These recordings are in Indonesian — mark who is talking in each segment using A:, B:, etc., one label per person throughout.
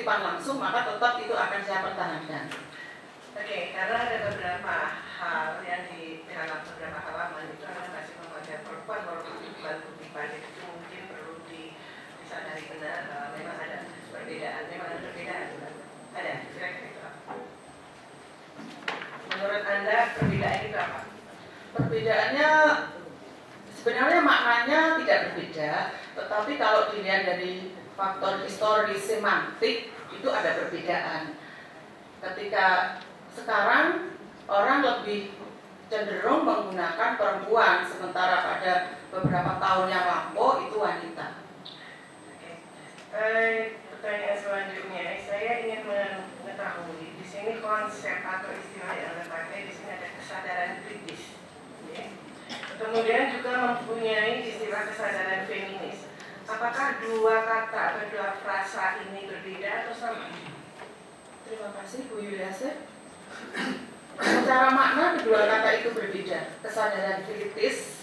A: kutipan langsung, maka tetap itu akan saya pertahankan.
B: Oke, karena ada beberapa hal yang di dalam beberapa halaman itu Anda masih memakai perempuan walaupun bukan kutipan, itu mungkin perlu disadari benar bahwa memang ada perbedaan, ada, kira-kira itu apa? Menurut Anda perbedaan itu apa?
A: Perbedaannya sebenarnya maknanya tidak berbeda, tetapi kalau dilihat dari faktor historis semantik itu ada perbedaan. Ketika sekarang orang lebih cenderung menggunakan perempuan, sementara pada beberapa tahun yang lampau itu wanita.
B: Oke. Pertanyaan selanjutnya, saya ingin mengetahui di sini konsep atau istilah yang Anda pakai di sini ada kesadaran kritis. Kemudian juga mempunyai istilah kesadaran feminis. Apakah dua kata atau dua frasa ini berbeda atau sama?
A: Terima kasih Bu Yuliase. Secara makna kedua kata itu berbeda. Kesadaran kritis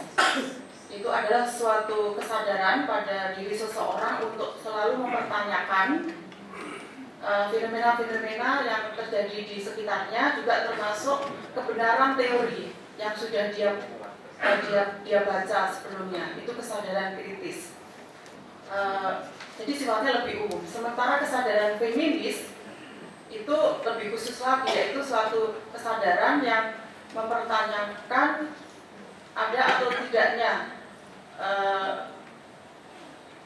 A: itu adalah suatu kesadaran pada diri seseorang untuk selalu mempertanyakan fenomena-fenomena yang terjadi di sekitarnya, juga termasuk kebenaran teori yang sudah dia baca sebelumnya. Itu kesadaran kritis. Jadi sifatnya lebih umum. Sementara kesadaran feminis itu lebih khusus lagi, yaitu suatu kesadaran yang mempertanyakan ada atau tidaknya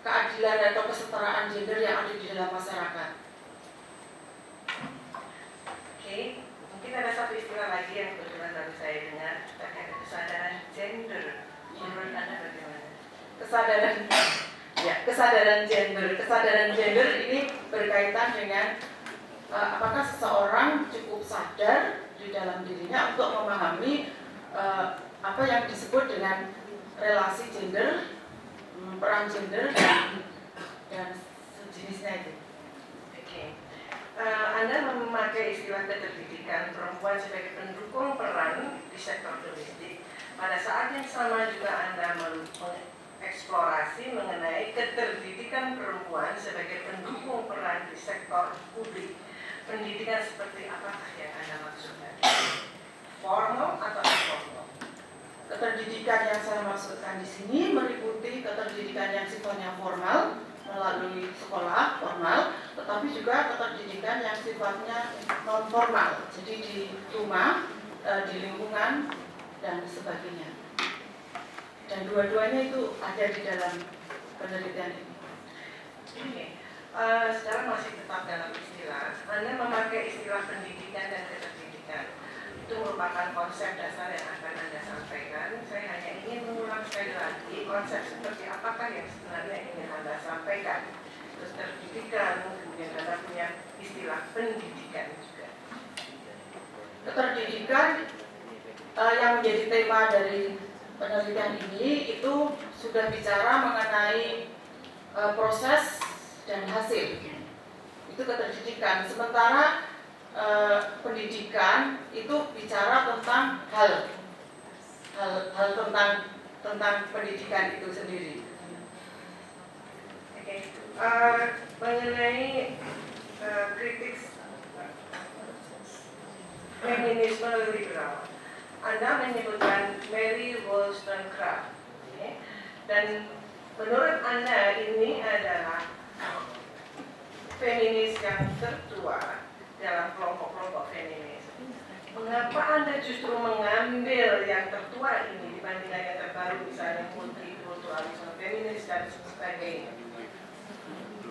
A: keadilan atau kesetaraan gender yang ada di dalam masyarakat.
B: Oke, mungkin ada satu istilah lagi yang kebetulan baru saya dengar terkait kesadaran gender. Menurut Anda bagaimana?
A: Kesadaran gender ini berkaitan dengan apakah seseorang cukup sadar di dalam dirinya untuk memahami apa yang disebut dengan relasi gender, peran gender dan sejenisnya itu.
B: Oke. Anda memakai istilah keterdidikan perempuan sebagai pendukung peran di sektor domestik. Pada saat yang sama juga Anda mengeksplorasi mengenai keterdidikan perempuan sebagai pendukung peran di sektor publik. Pendidikan seperti apakah yang Anda maksudkan? Formal atau informal?
A: Keterdidikan yang saya maksudkan di sini meliputi keterdidikan yang sifatnya formal melalui sekolah formal, tetapi juga keterdidikan yang sifatnya non formal, jadi di rumah, di lingkungan dan sebagainya. Dan dua-duanya itu ada di dalam penelitian ini.
B: Oke. Sekarang masih tetap dalam istilah. Anda memakai istilah pendidikan dan keterdidikan. Itu merupakan konsep dasar yang akan Anda sampaikan. Saya hanya ingin mengulang sekali lagi konsep seperti apakah yang sebenarnya ingin Anda sampaikan. Terus terdidikan, kemudian Anda punya istilah pendidikan juga.
A: Keterdidikan yang menjadi tema dari penelitian ini itu sudah bicara mengenai proses dan hasil. Itu keterdidikan. Sementara pendidikan itu bicara tentang hal tentang pendidikan itu sendiri.
B: Oke. Mengenai kritik feminisme liberal, Anda menyebutkan Mary Wollstonecraft, dan menurut Anda ini adalah feminis yang tertua dalam kelompok-kelompok feminis. Mengapa Anda justru mengambil yang tertua ini dibandingkan yang terbaru, misalnya multikulturalisme feminis dan sebagainya?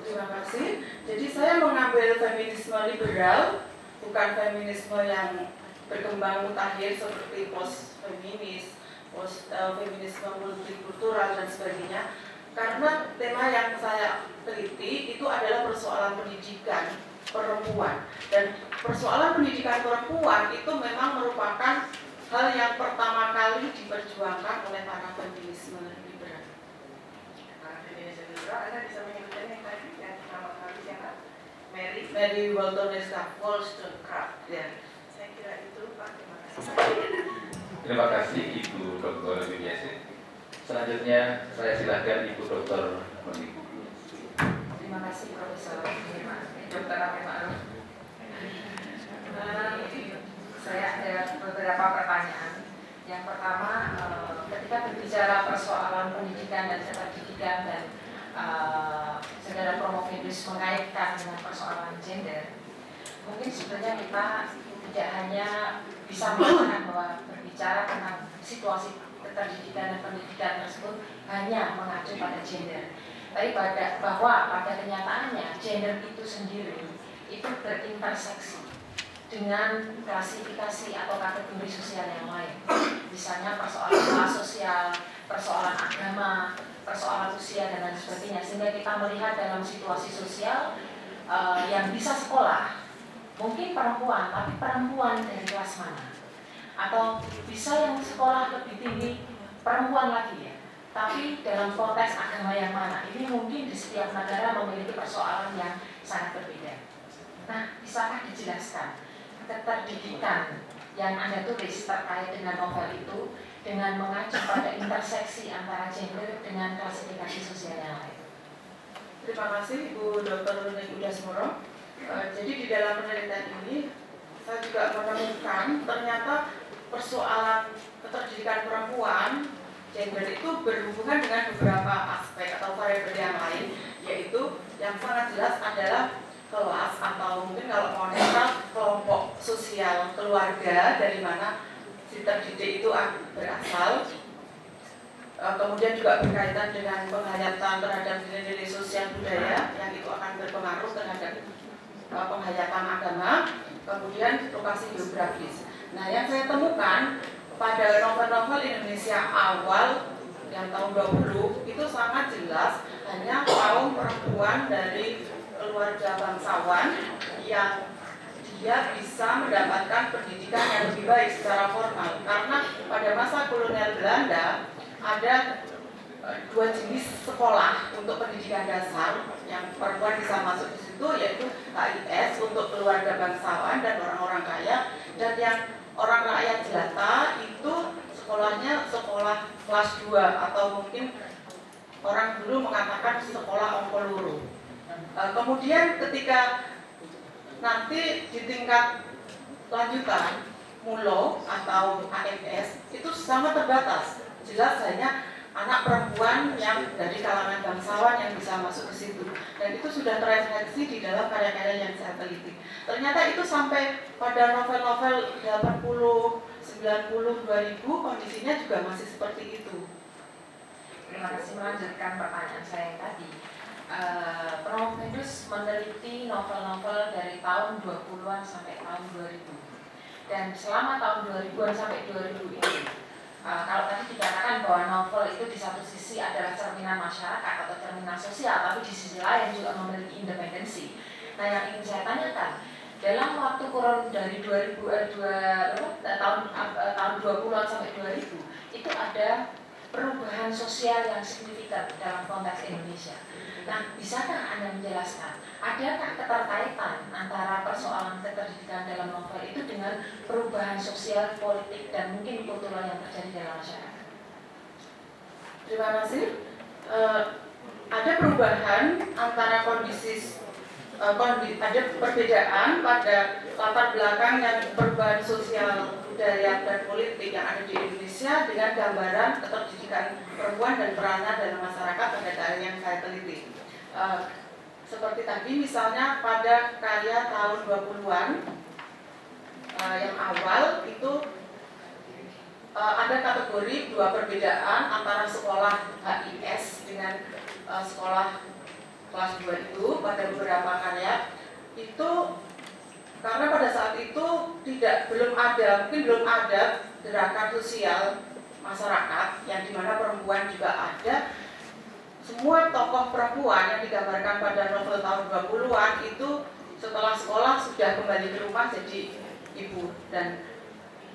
A: Terima kasih. Jadi saya mengambil feminisme liberal, bukan feminisme yang berkembang mutakhir seperti post-feminis, feminisme multikultural dan sebagainya. Karena tema yang saya teliti itu adalah persoalan pendidikan perempuan, dan persoalan pendidikan perempuan itu memang merupakan hal yang pertama kali diperjuangkan oleh para feminisme liberal.
B: Para feminis liberal, Anda bisa menyebutkan yang tadi yang pertama kali siapa?
A: Mary Wollstonecraft.
B: Ya. Saya kira itu Pak. Terima kasih.
C: Terima kasih Ibu Dr. Yuliase. Selanjutnya saya silakan Ibu Dr. Monique.
A: Terima kasih.
D: kasih Profesor Dr. Amin Ma'ruf. Saya ada beberapa pertanyaan. Yang pertama, ketika berbicara persoalan pendidikan dan keterdidikan dan saudara Promovedus mengaitkan dengan persoalan gender, mungkin sebenarnya kita tidak hanya bisa mengatakan bahwa berbicara tentang situasi keterdidikan dan pendidikan tersebut hanya mengacu pada gender, tapi bahwa pada kenyataannya gender itu sendiri itu berinterseksi dengan klasifikasi atau kategori sosial yang lain, misalnya persoalan kelas sosial, persoalan agama, persoalan usia dan lain sebagainya, sehingga kita melihat dalam situasi sosial yang bisa sekolah, mungkin perempuan, tapi perempuan dari kelas mana, atau bisa yang sekolah lebih tinggi perempuan lagi ya, tapi dalam konteks agama yang mana, ini mungkin di setiap negara memiliki persoalan yang sangat berbeda. Nah, bisakah dijelaskan keterdidikan yang Anda tulis terkait dengan novel itu dengan mengacu pada interseksi antara gender dengan klasifikasi sosial yang lain?
A: Terima kasih Ibu Dr. Nik Udasmoro. Jadi di dalam penelitian ini saya juga menemukan ternyata persoalan keterdidikan perempuan gender itu berhubungan dengan beberapa aspek atau variabel yang lain, yaitu yang sangat jelas adalah kelas atau mungkin kalau mau netral kelompok sosial keluarga dari mana si terdidik itu berasal. Kemudian juga berkaitan dengan penghayatan terhadap nilai-nilai sosial budaya yang itu akan berpengaruh terhadap penghayatan agama. Kemudian lokasi geografis. Nah, yang saya temukan pada novel-novel Indonesia awal yang tahun 20 itu sangat jelas hanya kaum perempuan dari keluarga bangsawan yang dia bisa mendapatkan pendidikan yang lebih baik secara formal, karena pada masa kolonial Belanda ada dua jenis sekolah untuk pendidikan dasar yang perempuan bisa masuk di situ, yaitu HIS untuk keluarga bangsawan dan orang-orang kaya, dan yang orang rakyat jelata itu sekolahnya sekolah kelas 2 atau mungkin orang dulu mengatakan sekolah Ongkoluru. Kemudian ketika nanti di tingkat lanjutan MULO atau AMS itu sangat terbatas, jelas hanya anak perempuan yang dari kalangan bangsawan yang bisa masuk ke situ, dan itu sudah terefleksi di dalam karya-karya yang saya teliti. Ternyata itu sampai pada novel-novel 80, 90, 2000 kondisinya juga masih seperti itu.
D: Terima kasih. Melanjutkan pertanyaan saya yang tadi. Promovedus meneliti novel-novel dari tahun 20-an sampai tahun 2000, dan selama tahun 2000-an sampai 2000 ini kalau tadi dikatakan bahwa novel itu di satu sisi adalah cerminan masyarakat atau cerminan sosial, tapi di sisi lain juga memiliki independensi. Nah, yang ingin saya tanyakan, dalam waktu kurun dari tahun 20-an sampai 2000 itu ada perubahan sosial yang signifikan dalam konteks Indonesia. Nah, bisakah Anda menjelaskan, adakah keterkaitan antara persoalan keterdidikan dalam novel itu dengan perubahan sosial, politik, dan mungkin kultural yang terjadi dalam masyarakat?
A: Terima kasih. Ada perubahan antara ada perbedaan pada latar belakang yang perubahan sosial, budaya, dan politik yang ada di Indonesia dengan gambaran keterdidikan perempuan dan peranan dalam masyarakat pada karya yang saya teliti. Seperti tadi misalnya pada karya tahun 20-an yang awal itu ada kategori dua perbedaan antara sekolah HIS dengan sekolah kelas 2 itu pada beberapa karya itu, karena pada saat itu belum ada gerakan sosial masyarakat yang dimana perempuan juga ada. Semua tokoh perempuan yang digambarkan pada novel tahun 20-an itu setelah sekolah sudah kembali ke rumah jadi ibu dan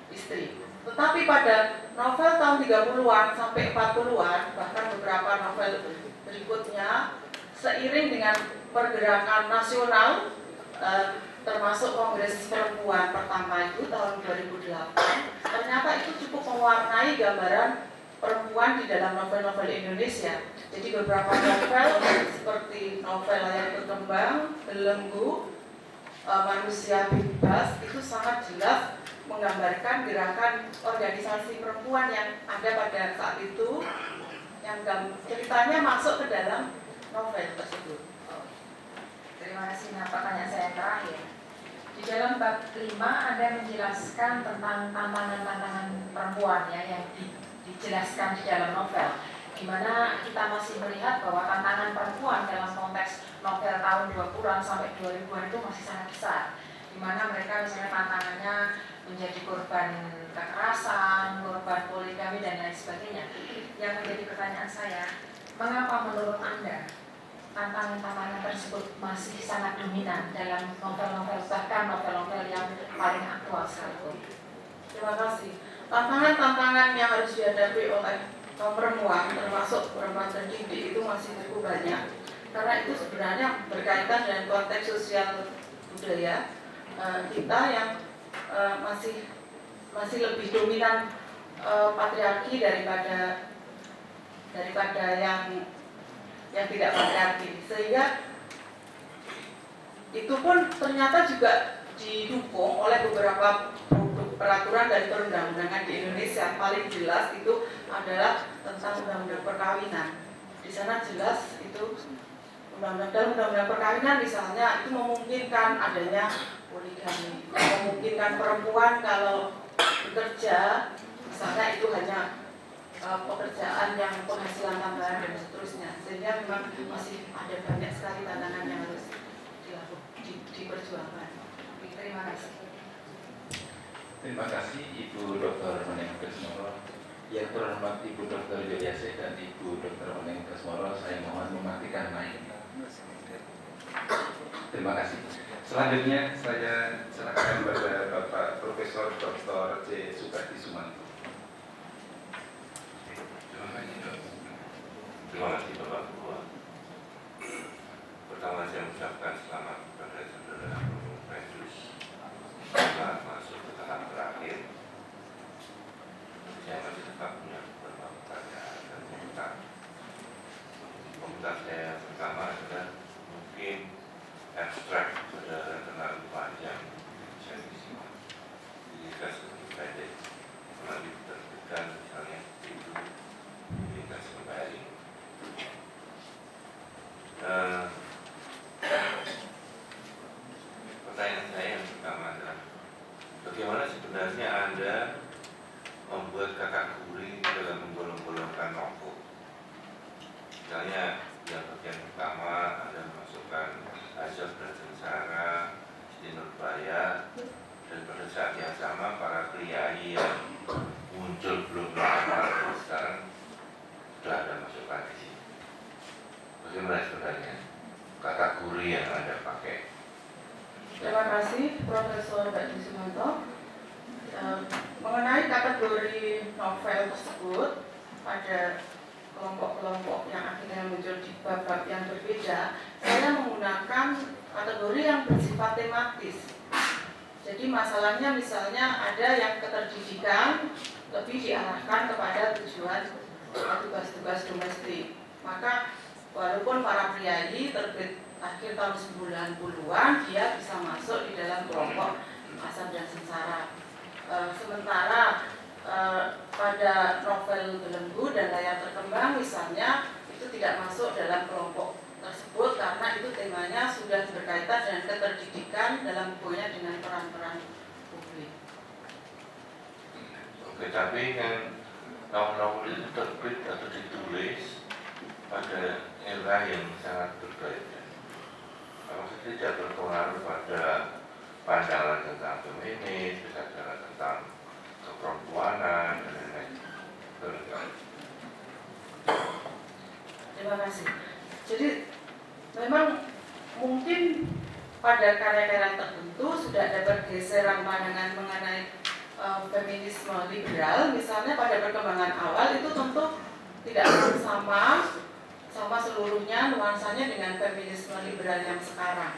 A: istri. Tetapi pada novel tahun 30-an sampai 40-an, bahkan beberapa novel berikutnya, seiring dengan pergerakan nasional termasuk Kongres Perempuan pertama itu tahun 2008, ternyata itu cukup mewarnai gambaran perempuan di dalam novel-novel Indonesia. Jadi beberapa novel seperti novel Layar Berkembang, Belenggu, Manusia Bebas itu sangat jelas menggambarkan gerakan organisasi perempuan yang ada pada saat itu, yang ceritanya masuk ke dalam novel tersebut.
D: Terima kasih. Nah, pertanyaan saya yang terakhir. Di dalam bab 5 Anda menjelaskan tentang tantangan-tantangan perempuan ya yang dijelaskan di dalam novel, di mana kita masih melihat bahwa tantangan perempuan dalam konteks novel tahun 20-an sampai 2000-an itu masih sangat besar, di mana mereka misalnya tantangannya menjadi korban kekerasan, korban poligami dan lain sebagainya. Yang menjadi pertanyaan saya, mengapa menurut Anda tantangan-tantangan tersebut masih sangat dominan dalam novel-novel, bahkan novel-novel yang paling aktual sekalipun?
A: Terima kasih. Tantangan-tantangan yang harus dihadapi oleh kaum perempuan, termasuk perempuan terdidik, itu masih cukup banyak. Karena itu sebenarnya berkaitan dengan konteks sosial budaya kita yang masih lebih dominan patriarki daripada yang tidak patriarki, sehingga itu pun ternyata juga didukung oleh beberapa produk peraturan dari perundang-undangan di Indonesia. Paling jelas itu adalah tentang undang-undang perkawinan. Di sana jelas itu undang-undang perkawinan misalnya itu memungkinkan adanya poligami, memungkinkan perempuan kalau bekerja misalnya itu hanya pekerjaan yang penghasilan tambahan dan seterusnya, sehingga memang masih ada banyak sekali tantangan yang harus diperjuangkan.
D: Terima kasih.
C: Terima kasih Ibu Dr. Meneng Kesmoro. Yang terhormat Ibu Dr. Juliase dan Ibu Dr. Meneng Kesmoro, saya mohon mematikan mic. Terima kasih. Selanjutnya saya serahkan kepada Bapak Profesor Dr. C. Subadi Sumanto.
E: Terima kasih Bapak Ketua. Pertama saya mengucapkan selamat kepada saudara Petrus telah masuk ke tahap terakhir. Saya masih tetap punya beberapa pertanyaan dan komentar. Komentar saya pertama adalah mungkin abstrak saudara terlalu panjang saya disimak. Jadi saya sedikit pendek. Pernah diterbitkan misalnya itu dikasih kembali. Pertanyaan saya yang pertama adalah bagaimana sebenarnya Anda membuat kategori dalam menggolong-golongkan novel? Misalnya yang bagian pertama Anda memasukkan Azab dan Sengsara, Siti Nurbaya, dan pada saat yang sama para priayi yang muncul belum lama sekarang sudah ada masukkan di sini. Bagaimana sebenarnya kategori yang Anda pakai?
A: Terima kasih Profesor Badi Sumanto. Mengenai kategori novel tersebut, ada kelompok-kelompok yang akhirnya muncul di bab-bab yang berbeda. Saya menggunakan kategori yang bersifat tematis. Jadi masalahnya misalnya ada yang keterdidikan lebih diarahkan kepada tujuan tugas-tugas domestik. Maka walaupun para priayi terbit akhir tahun 90-an, dia bisa masuk di dalam kelompok Azab dan Sengsara. Sementara pada novel Belenggu dan Layar Berkembang misalnya itu tidak masuk dalam kelompok tersebut karena itu temanya sudah berkaitan dengan keterdidikan dalam hubungannya dengan peran-peran publik.
E: Oke, tapi kan novel-novel itu terbit atau ditulis pada era yang sangat berbeda. Maksudnya tidak berpengaruh pada pandangan tentang feminis, pandangan tentang keperempuanan dan lain-lain.
A: Terima kasih. Jadi memang mungkin pada karya-karya tertentu sudah ada pergeseran pandangan mengenai feminisme liberal. Misalnya pada perkembangan awal itu tentu tidak sama seluruhnya nuansanya dengan feminisme liberal yang sekarang.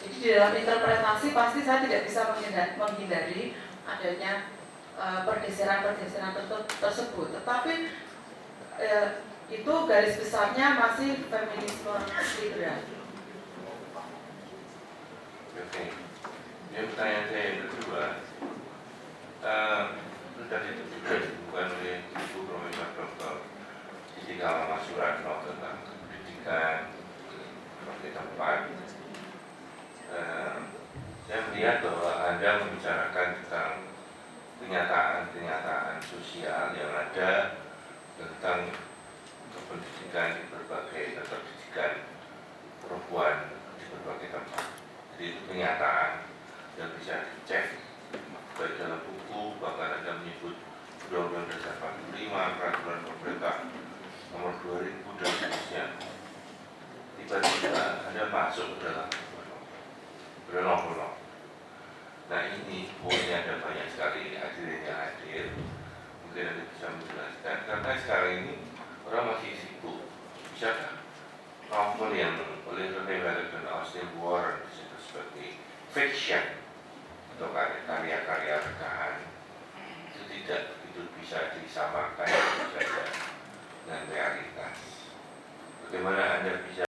A: Jadi di dalam interpretasi pasti saya tidak bisa menghindari adanya pergeseran-pergeseran tersebut, tetapi itu garis besarnya masih feminisme liberal.
E: Oke, ini pertanyaan saya yang kedua. Tadi itu juga bukan oleh Ibu Profesor Dr. Siti Kalama Suratno tentang pendidikan sebagai tempat. Saya melihat bahwa Anda membicarakan tentang kenyataan-kenyataan sosial yang ada tentang pendidikan di berbagai keterdidikan perempuan di berbagai tempat. Jadi itu kenyataan yang bisa dicek baik dalam buku, bahkan Anda menyebut Undang-Undang Dasar 45, Peraturan Pemerintah Nomor 2000 dan seterusnya. Tiba-tiba Anda masuk ke dalam novel. Nah ini poinnya ada banyak sekali hadirin yang hadir. Mungkin Anda bisa menjelaskan karena sekarang ini orang masih sibuk. Bisakah novel yang oleh Rene Wallach dan Austin Warren disebut sebagai fiction atau karya-karya rekahan itu tidak begitu bisa disamakan saja dengan realitas? Bagaimana Anda bisa